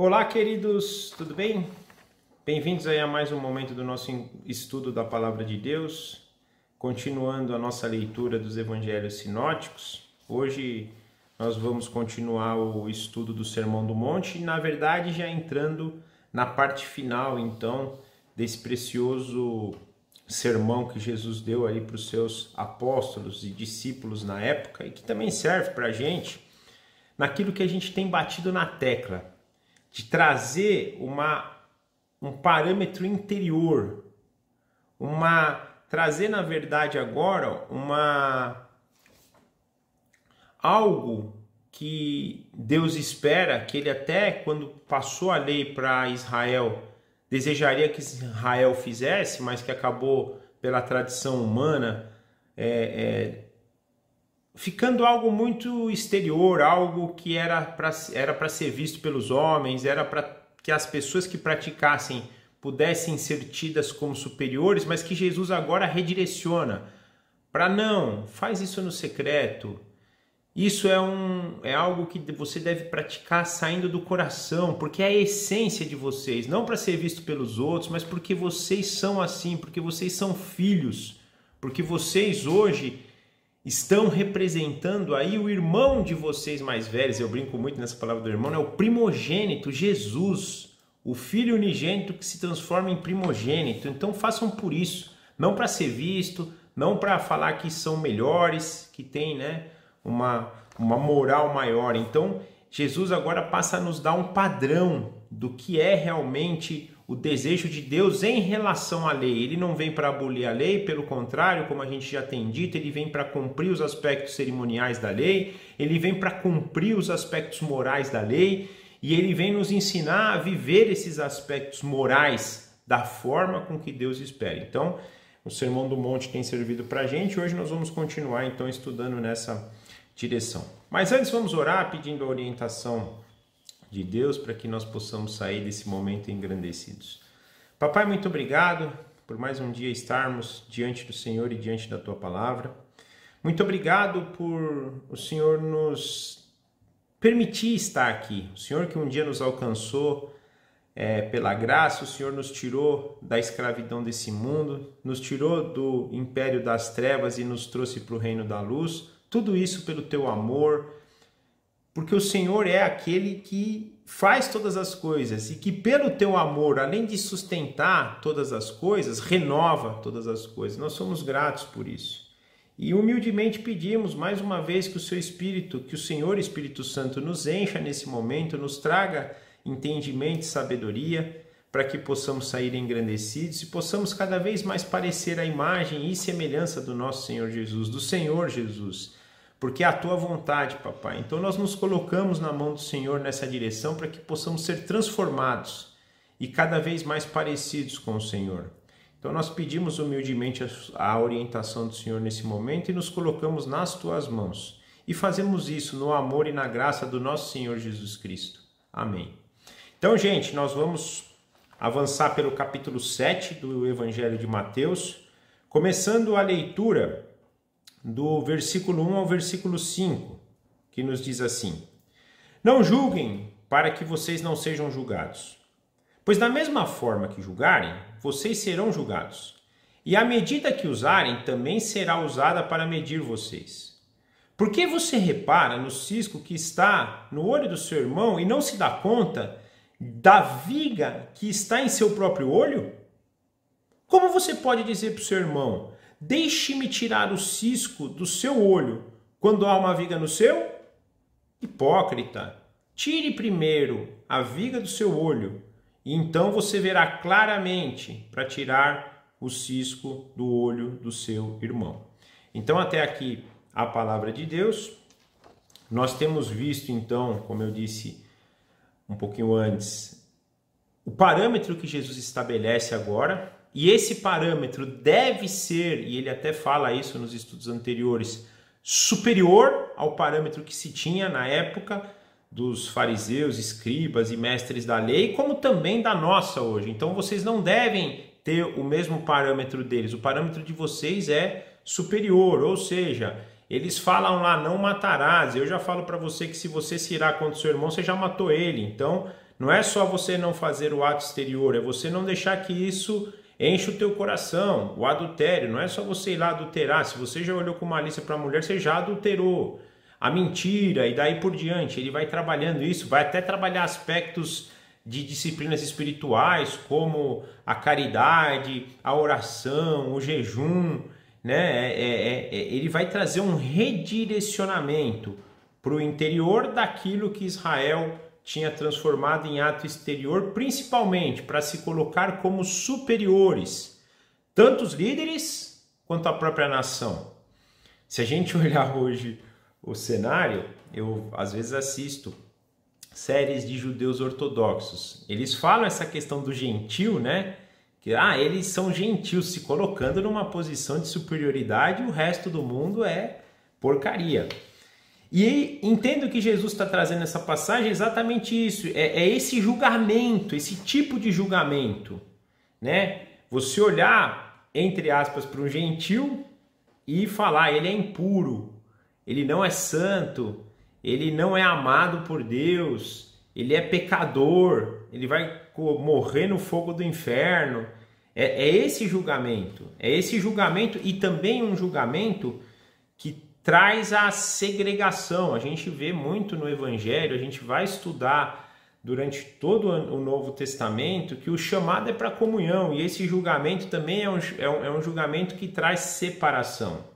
Olá, queridos, tudo bem? Bem-vindos aí a mais um momento do nosso estudo da Palavra de Deus, continuando a nossa leitura dos Evangelhos Sinóticos. Hoje nós vamos continuar o estudo do Sermão do Monte e, na verdade, já entrando na parte final, então, desse precioso sermão que Jesus deu aí para os seus apóstolos e discípulos na época e que também serve para a gente naquilo que a gente tem batido na tecla, de trazer um parâmetro interior, trazer na verdade agora algo que Deus espera, que ele até quando passou a lei para Israel, desejaria que Israel fizesse, mas que acabou pela tradição humana ficando algo muito exterior, algo que era para ser visto pelos homens, era para que as pessoas que praticassem pudessem ser tidas como superiores, mas que Jesus agora redireciona para não, faz isso no secreto. Isso é algo que você deve praticar saindo do coração, porque é a essência de vocês, não para ser visto pelos outros, mas porque vocês são assim, porque vocês são filhos, porque vocês hoje estão representando aí o irmão de vocês mais velhos. Eu brinco muito nessa palavra do irmão, é o primogênito, Jesus, o filho unigênito que se transforma em primogênito. Então façam por isso, não para ser visto, não para falar que são melhores, que tem uma moral maior. Então Jesus agora passa a nos dar um padrão do que é realmente o desejo de Deus em relação à lei. Ele não vem para abolir a lei, pelo contrário, como a gente já tem dito, ele vem para cumprir os aspectos cerimoniais da lei, ele vem para cumprir os aspectos morais da lei, e ele vem nos ensinar a viver esses aspectos morais da forma com que Deus espera. Então, o Sermão do Monte tem servido para a gente. Hoje nós vamos continuar, então, estudando nessa direção. Mas antes vamos orar pedindo a orientação de Deus para que nós possamos sair desse momento engrandecidos. Papai, muito obrigado por mais um dia estarmos diante do Senhor e diante da Tua Palavra. Muito obrigado por o Senhor nos permitir estar aqui. O Senhor que um dia nos alcançou pela graça, o Senhor nos tirou da escravidão desse mundo, nos tirou do império das trevas e nos trouxe para o reino da luz. Tudo isso pelo Teu amor, porque o Senhor é aquele que faz todas as coisas e que pelo Teu amor, além de sustentar todas as coisas, renova todas as coisas. Nós somos gratos por isso. E humildemente pedimos mais uma vez que o Seu Espírito, que o Senhor Espírito Santo nos encha nesse momento, nos traga entendimento e sabedoria, para que possamos sair engrandecidos e possamos cada vez mais parecer a imagem e semelhança do nosso Senhor Jesus, do Senhor Jesus. Porque é a Tua vontade, Papai. Então nós nos colocamos na mão do Senhor nessa direção para que possamos ser transformados e cada vez mais parecidos com o Senhor. Então nós pedimos humildemente a orientação do Senhor nesse momento e nos colocamos nas Tuas mãos. E fazemos isso no amor e na graça do nosso Senhor Jesus Cristo. Amém. Então, gente, nós vamos avançar pelo capítulo 7 do Evangelho de Mateus, começando a leitura do versículo 1 ao versículo 5, que nos diz assim: Não julguem para que vocês não sejam julgados, pois da mesma forma que julgarem, vocês serão julgados, e a medida que usarem também será usada para medir vocês. Por que você repara no cisco que está no olho do seu irmão e não se dá conta da viga que está em seu próprio olho? Como você pode dizer para o seu irmão: Deixe-me tirar o cisco do seu olho, quando há uma viga no seu? Hipócrita, tire primeiro a viga do seu olho, e então você verá claramente para tirar o cisco do olho do seu irmão. Então, até aqui a palavra de Deus. Nós temos visto, então, como eu disse um pouquinho antes, o parâmetro que Jesus estabelece agora. E esse parâmetro deve ser, e ele até fala isso nos estudos anteriores, superior ao parâmetro que se tinha na época dos fariseus, escribas e mestres da lei, como também da nossa hoje. Então vocês não devem ter o mesmo parâmetro deles. O parâmetro de vocês é superior, ou seja, eles falam lá, não matarás. Eu já falo para você que se você se irar contra o seu irmão, você já matou ele. Então não é só você não fazer o ato exterior, é você não deixar que isso enche o teu coração. O adultério, não é só você ir lá adulterar. Se você já olhou com malícia para a mulher, você já adulterou. A mentira e daí por diante. Ele vai trabalhando isso, vai até trabalhar aspectos de disciplinas espirituais, como a caridade, a oração, o jejum, né? Ele vai trazer um redirecionamento para o interior daquilo que Israel tinha transformado em ato exterior, principalmente para se colocar como superiores, tanto os líderes quanto a própria nação. Se a gente olhar hoje o cenário, eu às vezes assisto séries de judeus ortodoxos. Eles falam essa questão do gentil, né? Que eles são gentios, se colocando numa posição de superioridade, e o resto do mundo é porcaria. E entendo que Jesus está trazendo nessa passagem exatamente isso, é esse julgamento, esse tipo de julgamento, né? Você olhar, entre aspas, para um gentil e falar, ele é impuro, ele não é santo, ele não é amado por Deus, ele é pecador, ele vai morrer no fogo do inferno. É esse julgamento e também um julgamento que traz a segregação. A gente vê muito no Evangelho, a gente vai estudar durante todo o Novo Testamento que o chamado é para comunhão, e esse julgamento também é um julgamento que traz separação.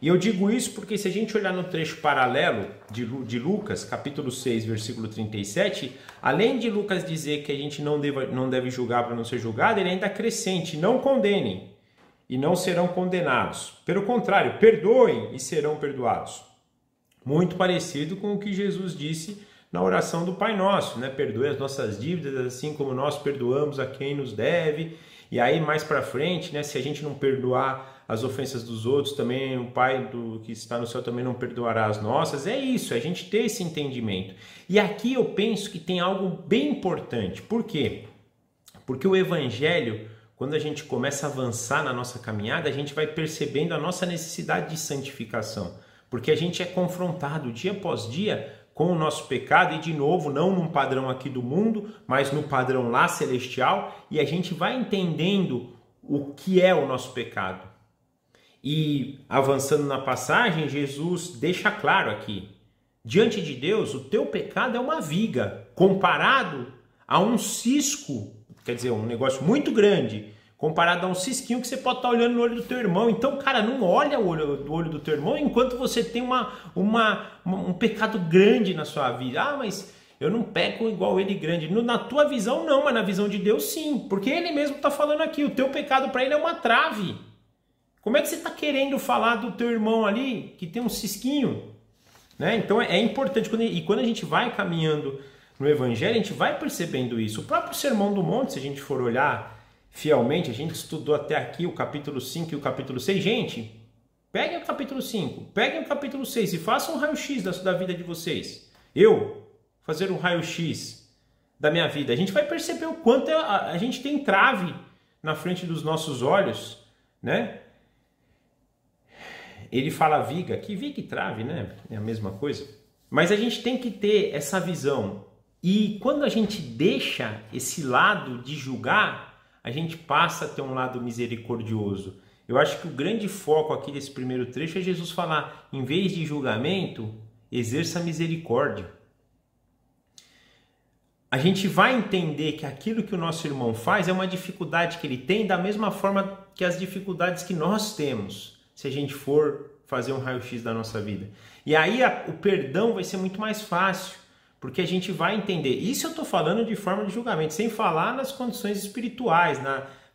E eu digo isso porque se a gente olhar no trecho paralelo de Lucas, capítulo 6, versículo 37, além de Lucas dizer que a gente não deve julgar para não ser julgado, ele ainda acrescente, não condenem e não serão condenados. Pelo contrário, perdoem e serão perdoados. Muito parecido com o que Jesus disse na oração do Pai Nosso, né? Perdoe as nossas dívidas, assim como nós perdoamos a quem nos deve. E aí mais para frente, né? Se a gente não perdoar as ofensas dos outros, também o Pai que está no céu também não perdoará as nossas. É isso, a gente ter esse entendimento. E aqui eu penso que tem algo bem importante. Por quê? Porque o Evangelho, quando a gente começa a avançar na nossa caminhada, a gente vai percebendo a nossa necessidade de santificação. Porque a gente é confrontado dia após dia com o nosso pecado e, de novo, não num padrão aqui do mundo, mas no padrão lá celestial, e a gente vai entendendo o que é o nosso pecado. E avançando na passagem, Jesus deixa claro aqui, diante de Deus, o teu pecado é uma viga, comparado a um cisco, quer dizer, um negócio muito grande, comparado a um cisquinho que você pode estar olhando no olho do teu irmão. Então, cara, não olha o olho do teu irmão enquanto você tem um pecado grande na sua vida. Mas eu não peco igual ele grande. Na tua visão não, mas na visão de Deus sim. Porque ele mesmo está falando aqui, o teu pecado para ele é uma trave. Como é que você está querendo falar do teu irmão ali que tem um cisquinho? Né? Então é importante, quando a gente vai caminhando no Evangelho, a gente vai percebendo isso. O próprio Sermão do Monte, se a gente for olhar fielmente, a gente estudou até aqui o capítulo 5 e o capítulo 6. Gente, peguem o capítulo 5, peguem o capítulo 6 e façam um raio-x da vida de vocês. Eu fazer um raio-x da minha vida. A gente vai perceber o quanto a gente tem trave na frente dos nossos olhos, né? Ele fala viga, que viga e trave, né? É a mesma coisa. Mas a gente tem que ter essa visão. E quando a gente deixa esse lado de julgar, a gente passa a ter um lado misericordioso. Eu acho que o grande foco aqui desse primeiro trecho é Jesus falar, em vez de julgamento, exerça misericórdia. A gente vai entender que aquilo que o nosso irmão faz é uma dificuldade que ele tem, da mesma forma que as dificuldades que nós temos, se a gente for fazer um raio-x da nossa vida. E aí o perdão vai ser muito mais fácil, porque a gente vai entender. Isso eu estou falando de forma de julgamento, sem falar nas condições espirituais,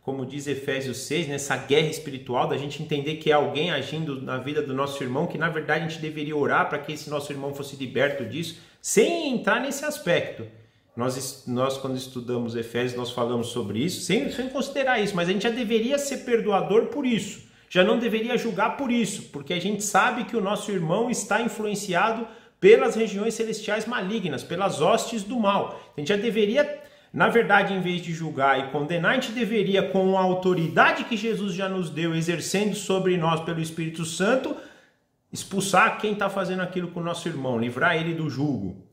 como diz Efésios 6, nessa guerra espiritual, da gente entender que é alguém agindo na vida do nosso irmão, que na verdade a gente deveria orar para que esse nosso irmão fosse liberto disso, sem entrar nesse aspecto. Nós quando estudamos Efésios, nós falamos sobre isso, sem considerar isso, mas a gente já deveria ser perdoador por isso. Já não deveria julgar por isso, porque a gente sabe que o nosso irmão está influenciado pelas regiões celestiais malignas, pelas hostes do mal. A gente já deveria, na verdade, em vez de julgar e condenar, a gente deveria, com a autoridade que Jesus já nos deu, exercendo sobre nós pelo Espírito Santo, expulsar quem está fazendo aquilo com o nosso irmão, livrar ele do jugo.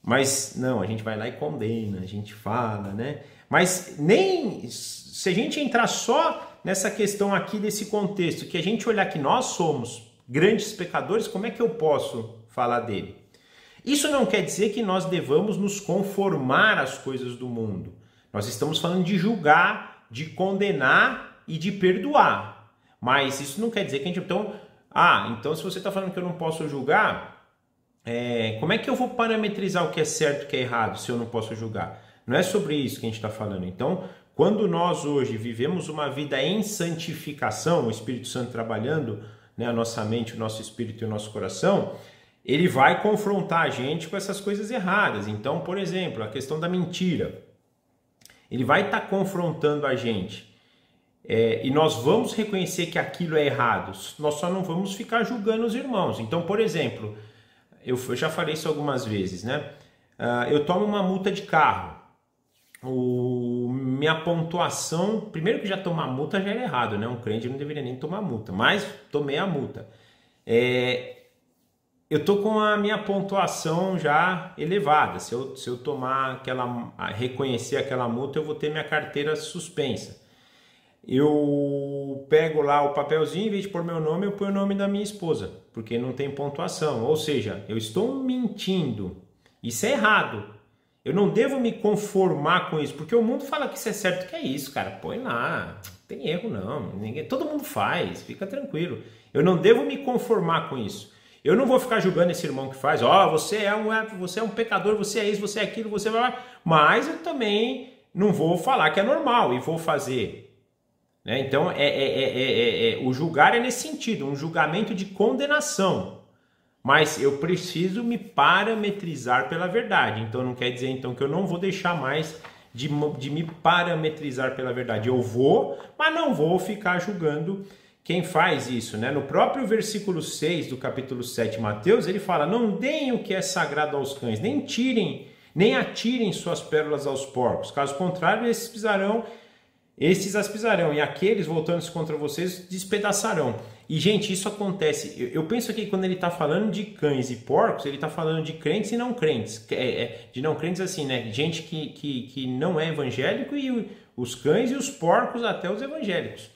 Mas não, a gente vai lá e condena, a gente fala, né? Mas nem se a gente entrar só nessa questão aqui desse contexto, que a gente olhar que nós somos grandes pecadores, como é que eu posso falar dele? Isso não quer dizer que nós devamos nos conformar às coisas do mundo. Nós estamos falando de julgar, de condenar e de perdoar. Mas isso não quer dizer que a gente... Então se você está falando que eu não posso julgar... como é que eu vou parametrizar o que é certo e o que é errado se eu não posso julgar? Não é sobre isso que a gente está falando. Então, quando nós hoje vivemos uma vida em santificação, o Espírito Santo trabalhando, né, a nossa mente, o nosso espírito e o nosso coração, ele vai confrontar a gente com essas coisas erradas. Então, por exemplo, a questão da mentira. Ele vai estar confrontando a gente. E nós vamos reconhecer que aquilo é errado. Nós só não vamos ficar julgando os irmãos. Então, por exemplo... Eu já falei isso algumas vezes, né? Eu tomo uma multa de carro. Minha pontuação... Primeiro que já tomar multa já é errado, né? Um crente não deveria nem tomar multa. Mas tomei a multa. Eu tô com a minha pontuação já elevada. Se eu tomar reconhecer aquela multa, eu vou ter minha carteira suspensa. Eu pego lá o papelzinho, em vez de pôr meu nome, eu ponho o nome da minha esposa, porque não tem pontuação. Ou seja, eu estou mentindo. Isso é errado. Eu não devo me conformar com isso, porque o mundo fala que isso é certo. Que é isso, cara? Põe lá. Não tem erro, não. Todo mundo faz. Fica tranquilo. Eu não devo me conformar com isso. Eu não vou ficar julgando esse irmão que faz. Você é um pecador, você é isso, você é aquilo, você vai... Mas eu também não vou falar que é normal e vou fazer... Então, o julgar é nesse sentido, um julgamento de condenação. Mas eu preciso me parametrizar pela verdade. Então, não quer dizer então, que eu não vou deixar mais de me parametrizar pela verdade. Eu vou, mas não vou ficar julgando quem faz isso. Né? No próprio versículo 6 do capítulo 7 de Mateus, ele fala: não deem o que é sagrado aos cães, nem atirem suas pérolas aos porcos. Caso contrário, estes as pisarão, e aqueles, voltando-se contra vocês, despedaçarão. E, gente, isso acontece. Eu penso que quando ele está falando de cães e porcos, ele está falando de crentes e não crentes. De não crentes assim, né? Gente que não é evangélico, e os cães e os porcos até os evangélicos.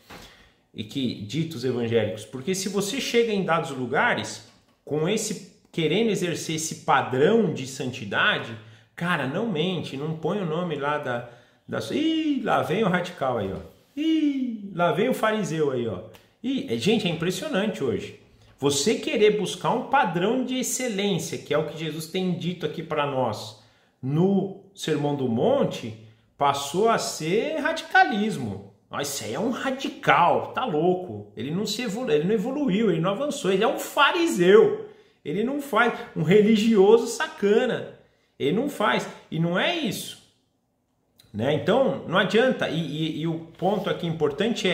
E que ditos evangélicos. Porque se você chega em dados lugares, querendo exercer esse padrão de santidade, cara, não mente, não põe o nome lá lá vem o radical aí, ó. Lá vem o fariseu aí, ó. Gente, é impressionante hoje. Você querer buscar um padrão de excelência, que é o que Jesus tem dito aqui para nós no Sermão do Monte, passou a ser radicalismo. Isso aí é um radical, tá louco. Ele não evoluiu, ele não avançou, ele é um fariseu. Ele não faz, um religioso sacana. Ele não faz, e não é isso. Né? Então, não adianta, e o ponto aqui importante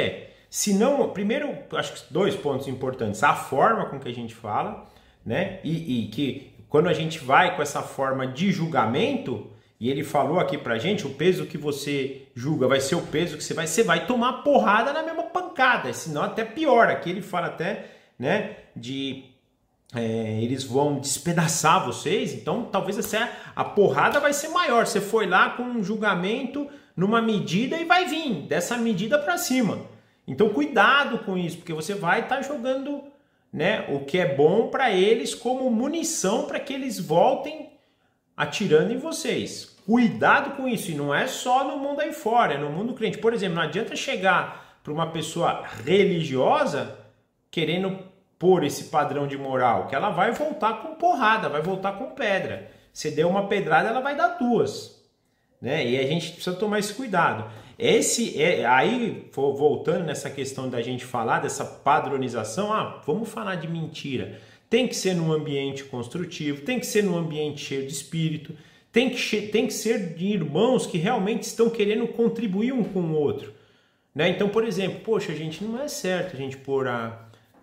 primeiro, acho que 2 pontos importantes: a forma com que a gente fala, né? E que quando a gente vai com essa forma de julgamento, e ele falou aqui pra gente, o peso que você julga vai ser o peso que você vai tomar porrada na mesma pancada, senão até pior. Aqui ele fala até, né, eles vão despedaçar vocês, então talvez a porrada vai ser maior. Você foi lá com um julgamento numa medida e vai vir dessa medida para cima. Então cuidado com isso, porque você vai estar jogando, né, o que é bom para eles como munição para que eles voltem atirando em vocês. Cuidado com isso, e não é só no mundo aí fora, é no mundo crente. Por exemplo, não adianta chegar para uma pessoa religiosa querendo por esse padrão de moral, que ela vai voltar com porrada, vai voltar com pedra. Se der uma pedrada, ela vai dar 2. Né? E a gente precisa tomar esse cuidado. Aí, voltando nessa questão da gente falar dessa padronização, vamos falar de mentira. Tem que ser num ambiente construtivo, tem que ser num ambiente cheio de espírito, tem que ser de irmãos que realmente estão querendo contribuir um com o outro. Né? Então, por exemplo, poxa, gente, não é certo a gente pôr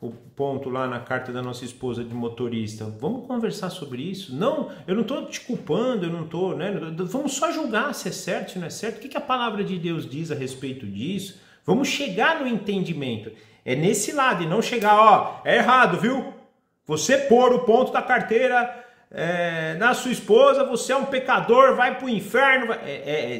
o ponto lá na carta da nossa esposa de motorista. Vamos conversar sobre isso? Não, eu não estou te culpando, eu não estou, né? Vamos só julgar se é certo, se não é certo. O que a palavra de Deus diz a respeito disso? Vamos chegar no entendimento. É nesse lado, e não chegar, é errado, viu? Você pôr o ponto da carteira na sua esposa, você é um pecador, vai para o inferno.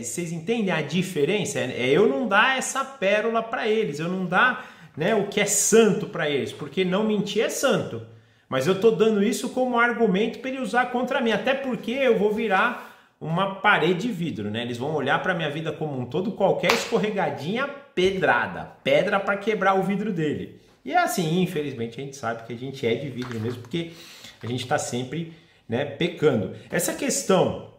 Vocês entendem a diferença? Eu não dar essa pérola para eles, eu não dar, né, o que é santo para eles, porque não mentir é santo. Mas eu estou dando isso como argumento para ele usar contra mim, até porque eu vou virar uma parede de vidro, né? Eles vão olhar para a minha vida como um todo, qualquer escorregadinha, pedrada, pedra para quebrar o vidro dele. E é assim, infelizmente, a gente sabe que a gente é de vidro mesmo, porque a gente está sempre, né, pecando. Essa questão,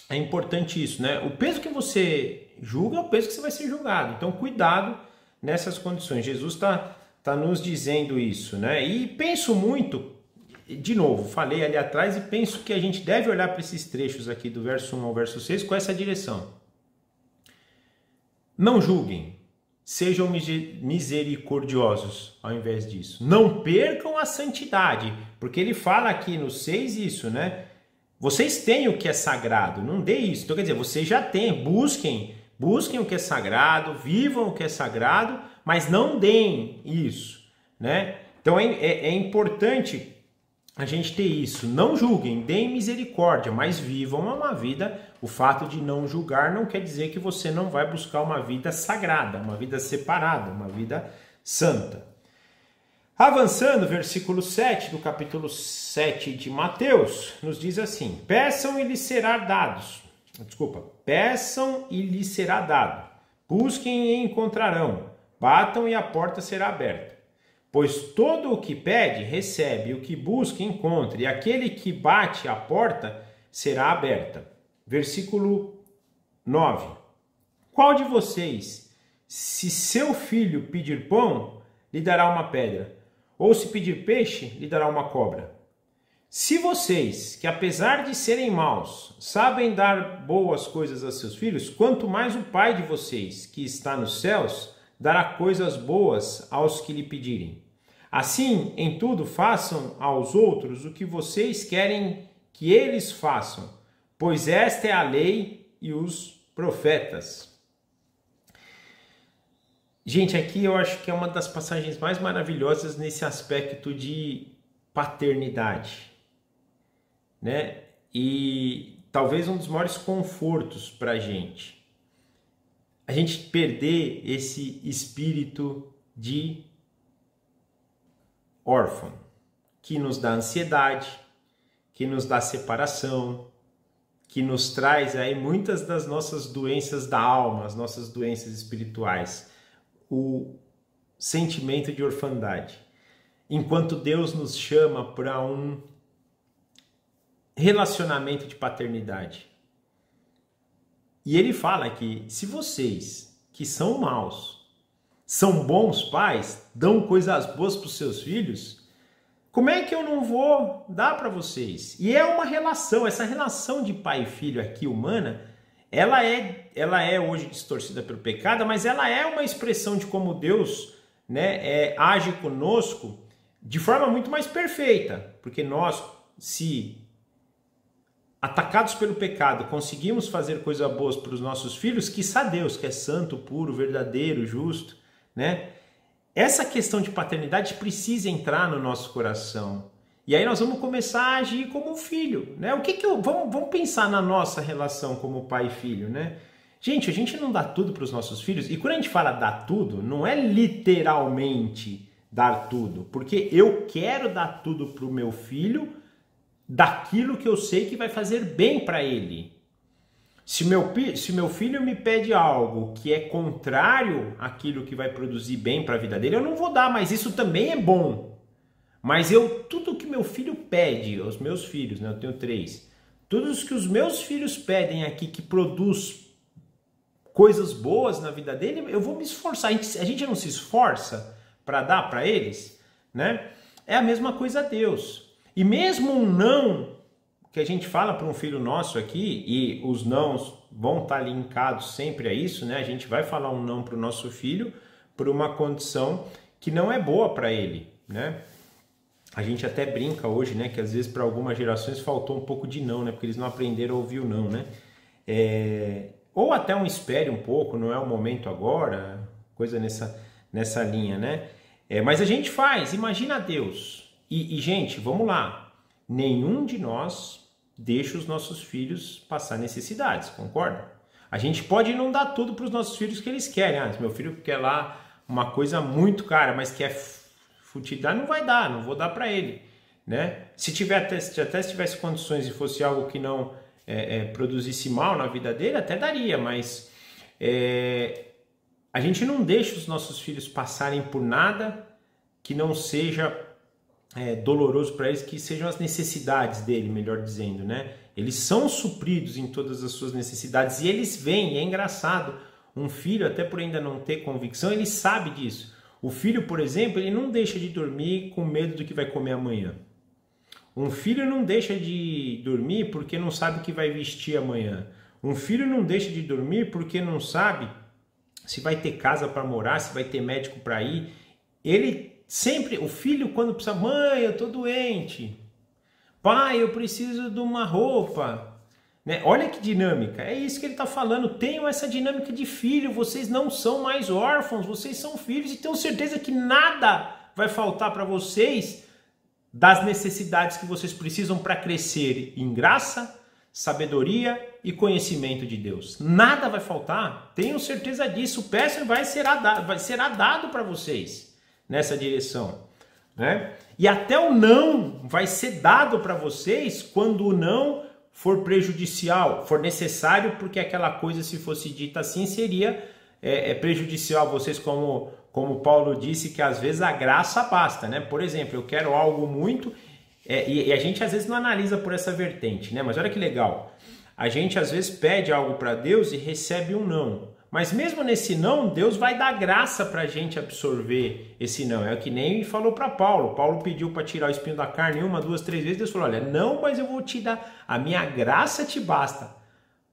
é importante isso, né? O peso que você julga é o peso que você vai ser julgado. Então, cuidado nessas condições. Jesus está nos dizendo isso, né? E penso muito, de novo, falei ali atrás, e penso que a gente deve olhar para esses trechos aqui do verso 1 ao verso 6 com essa direção. Não julguem, sejam misericordiosos ao invés disso. Não percam a santidade, porque ele fala aqui no 6 isso, né? Vocês têm o que é sagrado, não dê isso. Então quer dizer, vocês já têm, busquem o que é sagrado, vivam o que é sagrado, mas não deem isso, né? Então é importante a gente ter isso. Não julguem, deem misericórdia, mas vivam uma vida. O fato de não julgar não quer dizer que você não vai buscar uma vida sagrada, uma vida separada, uma vida santa. Avançando, versículo 7 do capítulo 7 de Mateus, nos diz assim: peçam e lhes será dados. Peçam e lhes será dado. Busquem e encontrarão. Batam e a porta será aberta. Pois todo o que pede, recebe, o que busca, encontra, e aquele que bate, a porta será aberta. Versículo 9. Qual de vocês, se seu filho pedir pão, lhe dará uma pedra? Ou se pedir peixe, lhe dará uma cobra? Se vocês, que apesar de serem maus, sabem dar boas coisas a seus filhos, quanto mais o Pai de vocês, que está nos céus, dará coisas boas aos que lhe pedirem. Assim, em tudo, façam aos outros o que vocês querem que eles façam, pois esta é a lei e os profetas. Gente, aqui eu acho que é uma das passagens mais maravilhosas nesse aspecto de paternidade, né? E talvez um dos maiores confortos para a gente perder esse espírito de órfão, que nos dá ansiedade, que nos dá separação, que nos traz aí muitas das nossas doenças da alma, as nossas doenças espirituais, o sentimento de orfandade. Enquanto Deus nos chama para um relacionamento de paternidade. E ele fala que se vocês, que são maus, são bons pais, dão coisas boas para os seus filhos, como é que eu não vou dar para vocês? E é uma relação, essa relação de pai e filho aqui humana, ela é hoje distorcida pelo pecado, mas ela é uma expressão de como Deus, né, age conosco de forma muito mais perfeita, porque nós, se atacados pelo pecado, conseguimos fazer coisas boas para os nossos filhos, quiçá Deus, que é santo, puro, verdadeiro, justo, né? Essa questão de paternidade precisa entrar no nosso coração. E aí nós vamos começar a agir como um filho, né? Vamos pensar na nossa relação como pai e filho, né? Gente, a gente não dá tudo para os nossos filhos. E quando a gente fala dar tudo, não é literalmente dar tudo. Porque eu quero dar tudo para o meu filho daquilo que eu sei que vai fazer bem para ele. Se meu filho me pede algo que é contrário àquilo que vai produzir bem para a vida dele, eu não vou dar, mas isso também é bom. Mas tudo que meu filho pede, os meus filhos, né, eu tenho 3, tudo que os meus filhos pedem aqui que produz coisas boas na vida dele, eu vou me esforçar. A gente não se esforça para dar para eles, né? É a mesma coisa a Deus. E mesmo um não que a gente fala para um filho nosso aqui, e os nãos vão estar linkados sempre a isso, né? A gente vai falar um não para o nosso filho por uma condição que não é boa para ele, né? A gente até brinca hoje, né? Que às vezes para algumas gerações faltou um pouco de não, né? Porque eles não aprenderam a ouvir o não, né? Ou até um espere um pouco, não é o momento agora, coisa nessa linha, né? Mas a gente faz, imagina Deus. E, gente, vamos lá. nenhum de nós deixa os nossos filhos passar necessidades, concorda? A gente pode não dar tudo para os nossos filhos que eles querem. Se meu filho quer lá uma coisa muito cara, mas quer futilidade, não vai dar, não vou dar para ele, né? Se tivesse condições e fosse algo que não produzisse mal na vida dele, até daria, mas a gente não deixa os nossos filhos passarem por nada que não seja doloroso para eles, que sejam as necessidades dele, melhor dizendo, né? Eles são supridos em todas as suas necessidades e eles veem, é engraçado, um filho, até por ainda não ter convicção, ele sabe disso. O filho, por exemplo, ele não deixa de dormir com medo do que vai comer amanhã. Um filho não deixa de dormir porque não sabe o que vai vestir amanhã. Um filho não deixa de dormir porque não sabe se vai ter casa para morar, se vai ter médico para ir. Ele sempre, o filho quando precisa, mãe, eu tô doente. Pai, eu preciso de uma roupa. Né? Olha que dinâmica, é isso que ele está falando. Tenham essa dinâmica de filho, vocês não são mais órfãos, vocês são filhos e tenham certeza que nada vai faltar para vocês das necessidades que vocês precisam para crescer em graça, sabedoria e conhecimento de Deus. Nada vai faltar, tenham certeza disso. Peçam e será dado para vocês nessa direção, né? E até o não vai ser dado para vocês quando o não for prejudicial, for necessário, porque aquela coisa, se fosse dita assim, seria prejudicial a vocês, como Paulo disse, que às vezes a graça basta, né? Por exemplo, eu quero algo muito, e a gente às vezes não analisa por essa vertente, né? Mas olha que legal, a gente às vezes pede algo para Deus e recebe um não. Mas mesmo nesse não, Deus vai dar graça para a gente absorver esse não. É o que nem falou para Paulo. Paulo pediu para tirar o espinho da carne 1, 2, 3 vezes. Deus falou, olha, não, mas eu vou te dar, a minha graça te basta.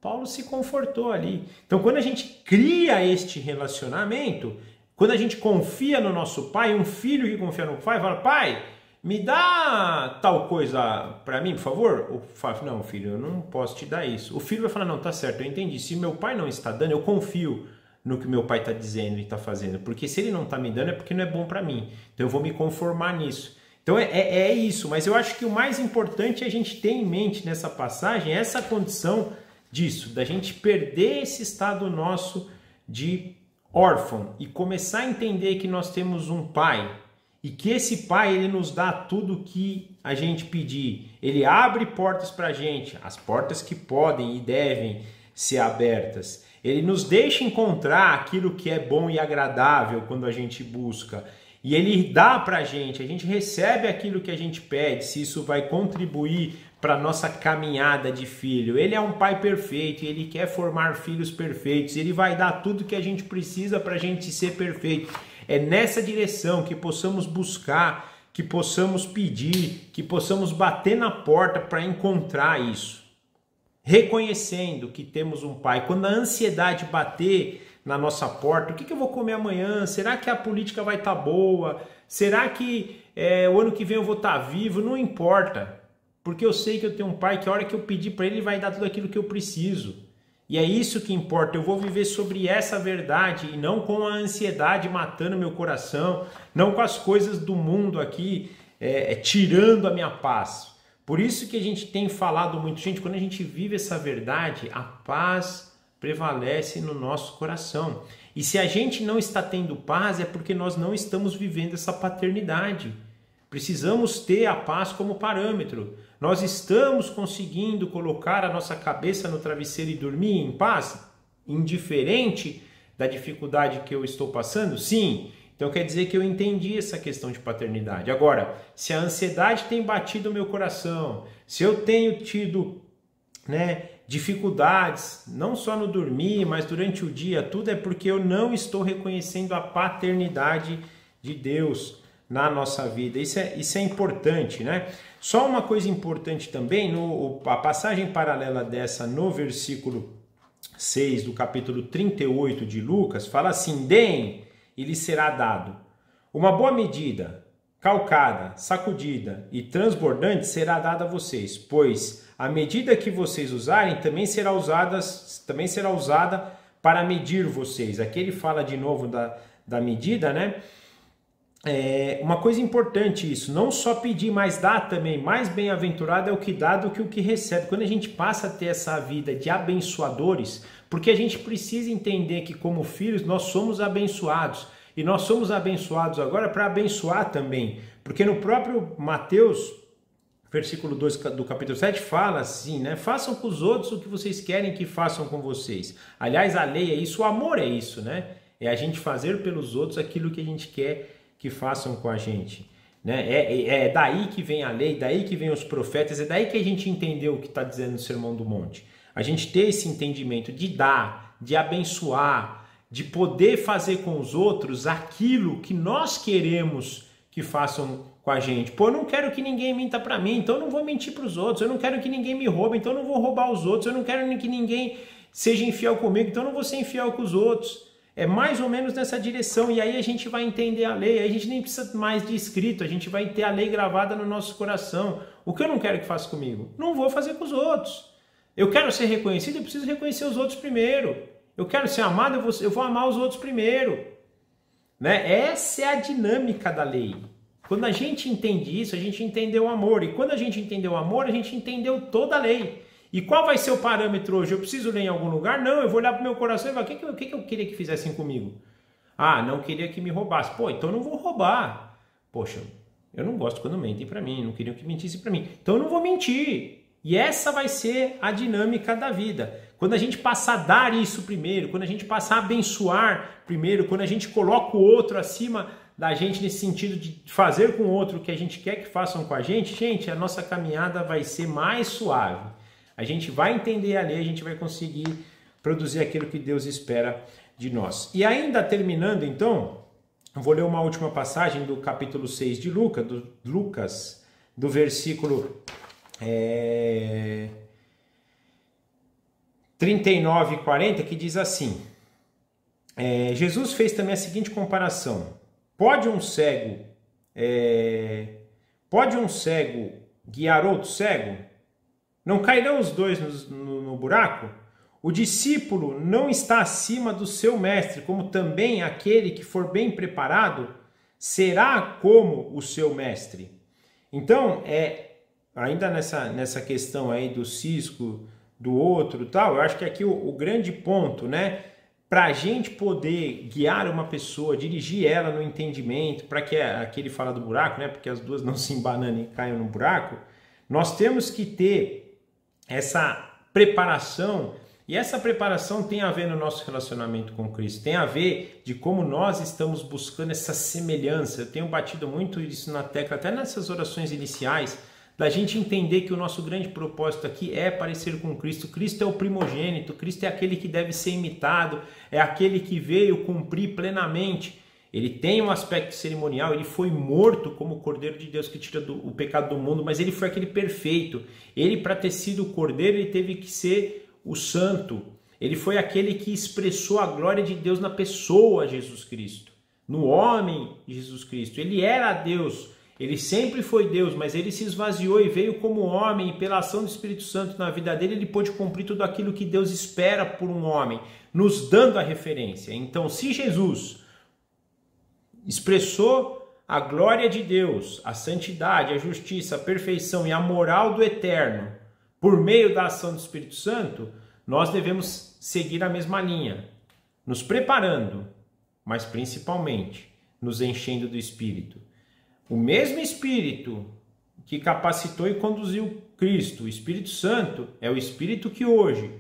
Paulo se confortou ali. Então quando a gente cria este relacionamento, quando a gente confia no nosso pai, um filho que confia no pai, fala, pai, me dá tal coisa para mim, por favor? O pai fala, não, filho, eu não posso te dar isso. O filho vai falar, não, tá certo, eu entendi. Se meu pai não está dando, eu confio no que meu pai está dizendo e está fazendo. Porque se ele não está me dando, é porque não é bom para mim. Então eu vou me conformar nisso. Então é isso. Mas eu acho que o mais importante é a gente ter em mente nessa passagem essa condição disso, da gente perder esse estado nosso de órfão e começar a entender que nós temos um pai. E que esse pai, ele nos dá tudo o que a gente pedir. Ele abre portas para a gente, as portas que podem e devem ser abertas. Ele nos deixa encontrar aquilo que é bom e agradável quando a gente busca. E ele dá para a gente recebe aquilo que a gente pede, se isso vai contribuir para a nossa caminhada de filho. Ele é um pai perfeito e ele quer formar filhos perfeitos. Ele vai dar tudo que a gente precisa para a gente ser perfeito. É nessa direção que possamos buscar, que possamos pedir, que possamos bater na porta para encontrar isso. Reconhecendo que temos um pai. Quando a ansiedade bater na nossa porta, o que eu vou comer amanhã? Será que a política vai estar boa? Será que o ano que vem eu vou estar vivo? Não importa, porque eu sei que eu tenho um pai que a hora que eu pedir para ele, ele vai dar tudo aquilo que eu preciso. E é isso que importa, eu vou viver sobre essa verdade e não com a ansiedade matando meu coração, não com as coisas do mundo aqui tirando a minha paz. Por isso que a gente tem falado muito, gente, quando a gente vive essa verdade, a paz prevalece no nosso coração. E se a gente não está tendo paz, é porque nós não estamos vivendo essa paternidade. Precisamos ter a paz como parâmetro. Nós estamos conseguindo colocar a nossa cabeça no travesseiro e dormir em paz? Indiferente da dificuldade que eu estou passando? Sim. Então quer dizer que eu entendi essa questão de paternidade. Agora, se a ansiedade tem batido o meu coração, se eu tenho tido dificuldades, não só no dormir, mas durante o dia, tudo é porque eu não estou reconhecendo a paternidade de Deus na nossa vida. Isso é importante, né? Só uma coisa importante também, a passagem paralela dessa no versículo 6 do capítulo 38 de Lucas, fala assim, deem e lhe será dado. Uma boa medida, calcada, sacudida e transbordante será dada a vocês, pois a medida que vocês usarem também será usada para medir vocês. Aqui ele fala de novo da medida, né? uma coisa importante isso, não só pedir, mas dar também. Mais bem-aventurado é o que dá do que o que recebe. Quando a gente passa a ter essa vida de abençoadores, porque a gente precisa entender que como filhos nós somos abençoados. E nós somos abençoados agora para abençoar também. Porque no próprio Mateus, versículo 2 do capítulo 7, fala assim, né? Façam com os outros o que vocês querem que façam com vocês. Aliás, a lei é isso, o amor é isso, né? É a gente fazer pelos outros aquilo que a gente quer que façam com a gente, né? É daí que vem a lei, daí que vem os profetas, é daí que a gente entendeu o que está dizendo no Sermão do Monte. A gente ter esse entendimento de dar, de abençoar, de poder fazer com os outros aquilo que nós queremos que façam com a gente. Pô, eu não quero que ninguém minta para mim, então eu não vou mentir para os outros. Eu não quero que ninguém me roube, então eu não vou roubar os outros. Eu não quero que ninguém seja infiel comigo, então eu não vou ser infiel com os outros. É mais ou menos nessa direção, e aí a gente vai entender a lei, aí a gente nem precisa mais de escrito, a gente vai ter a lei gravada no nosso coração. O que eu não quero que faça comigo? Não vou fazer com os outros. Eu quero ser reconhecido, eu preciso reconhecer os outros primeiro. Eu quero ser amado, eu vou amar os outros primeiro. Né? Essa é a dinâmica da lei. Quando a gente entende isso, a gente entendeu o amor. E quando a gente entendeu o amor, a gente entendeu toda a lei. E qual vai ser o parâmetro hoje? Eu preciso ler em algum lugar? Não, eu vou olhar para o meu coração e falar, o que eu queria que fizessem comigo? Ah, não queria que me roubasse. Pô, então eu não vou roubar. Poxa, eu não gosto quando mentem para mim, não queria que mentisse para mim. Então eu não vou mentir. E essa vai ser a dinâmica da vida. Quando a gente passar a dar isso primeiro, quando a gente passar a abençoar primeiro, quando a gente coloca o outro acima da gente nesse sentido de fazer com o outro o que a gente quer que façam com a gente, a nossa caminhada vai ser mais suave. A gente vai entender a lei, a gente vai conseguir produzir aquilo que Deus espera de nós. E ainda terminando, então, eu vou ler uma última passagem do capítulo 6 de Lucas, do versículo 39 e 40, que diz assim, Jesus fez também a seguinte comparação, pode um cego guiar outro cego? Não cairão os dois no buraco? O discípulo não está acima do seu mestre, como também aquele que for bem preparado será como o seu mestre. Então, ainda nessa questão aí do cisco, do outro e tal, eu acho que aqui o grande ponto, né? Para a gente poder guiar uma pessoa, dirigir ela no entendimento, para que aqui ele fala do buraco, né? Porque as duas não se embananem e caiam no buraco, nós temos que ter essa preparação, e essa preparação tem a ver no nosso relacionamento com Cristo, tem a ver de como nós estamos buscando essa semelhança. Eu tenho batido muito isso na tecla, até nessas orações iniciais, da gente entender que o nosso grande propósito aqui é parecer com Cristo. Cristo é o primogênito, Cristo é aquele que deve ser imitado, é aquele que veio cumprir plenamente. Ele tem um aspecto cerimonial, ele foi morto como o Cordeiro de Deus que tira o pecado do mundo, mas ele foi aquele perfeito. Ele, para ter sido o Cordeiro, ele teve que ser o santo. Ele foi aquele que expressou a glória de Deus na pessoa Jesus Cristo, no homem Jesus Cristo. Ele era Deus, ele sempre foi Deus, mas ele se esvaziou e veio como homem, e pela ação do Espírito Santo na vida dele, ele pôde cumprir tudo aquilo que Deus espera por um homem, nos dando a referência. Então, se Jesus expressou a glória de Deus, a santidade, a justiça, a perfeição e a moral do eterno por meio da ação do Espírito Santo, nós devemos seguir a mesma linha, nos preparando, mas principalmente nos enchendo do Espírito. O mesmo Espírito que capacitou e conduziu Cristo, o Espírito Santo, é o Espírito que hoje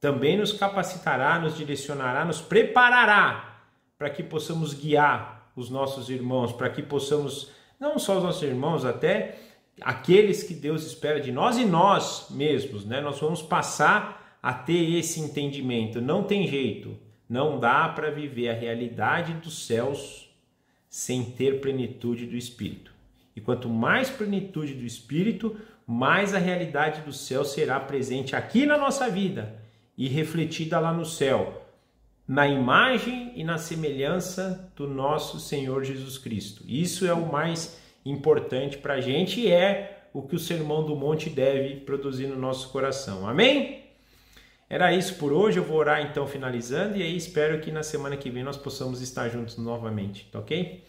também nos capacitará, nos direcionará, nos preparará para que possamos guiar os nossos irmãos, para que possamos, não só os nossos irmãos, até aqueles que Deus espera de nós e nós mesmos, né? Nós vamos passar a ter esse entendimento. Não tem jeito, não dá para viver a realidade dos céus sem ter plenitude do Espírito. E quanto mais plenitude do Espírito, mais a realidade do céu será presente aqui na nossa vida e refletida lá no céu, na imagem e na semelhança do nosso Senhor Jesus Cristo. Isso é o mais importante para a gente e é o que o Sermão do Monte deve produzir no nosso coração. Amém? Era isso por hoje, eu vou orar então finalizando e aí espero que na semana que vem nós possamos estar juntos novamente, tá ok?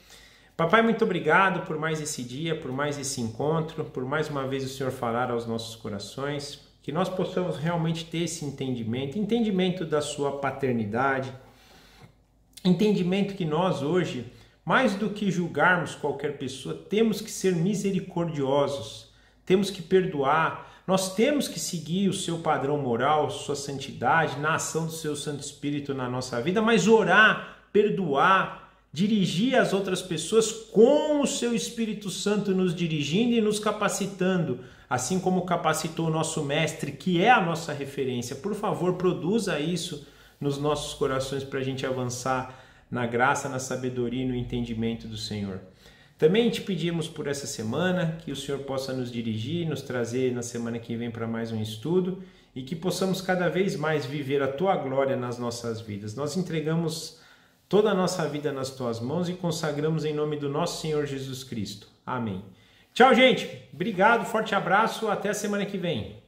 Papai, muito obrigado por mais esse dia, por mais esse encontro, por mais uma vez o Senhor falar aos nossos corações, que nós possamos realmente ter esse entendimento da sua paternidade, entendimento que nós hoje, mais do que julgarmos qualquer pessoa, temos que ser misericordiosos, temos que perdoar, nós temos que seguir o seu padrão moral, sua santidade, na ação do seu Santo Espírito na nossa vida, mas orar, perdoar, dirigir as outras pessoas com o seu Espírito Santo nos dirigindo e nos capacitando, assim como capacitou o nosso Mestre, que é a nossa referência. Por favor, produza isso nos nossos corações para a gente avançar na graça, na sabedoria e no entendimento do Senhor. Também te pedimos por essa semana que o Senhor possa nos dirigir, nos trazer na semana que vem para mais um estudo e que possamos cada vez mais viver a Tua glória nas nossas vidas. Nós entregamos toda a nossa vida nas Tuas mãos e consagramos em nome do nosso Senhor Jesus Cristo. Amém. Tchau, gente. Obrigado, forte abraço. Até a semana que vem.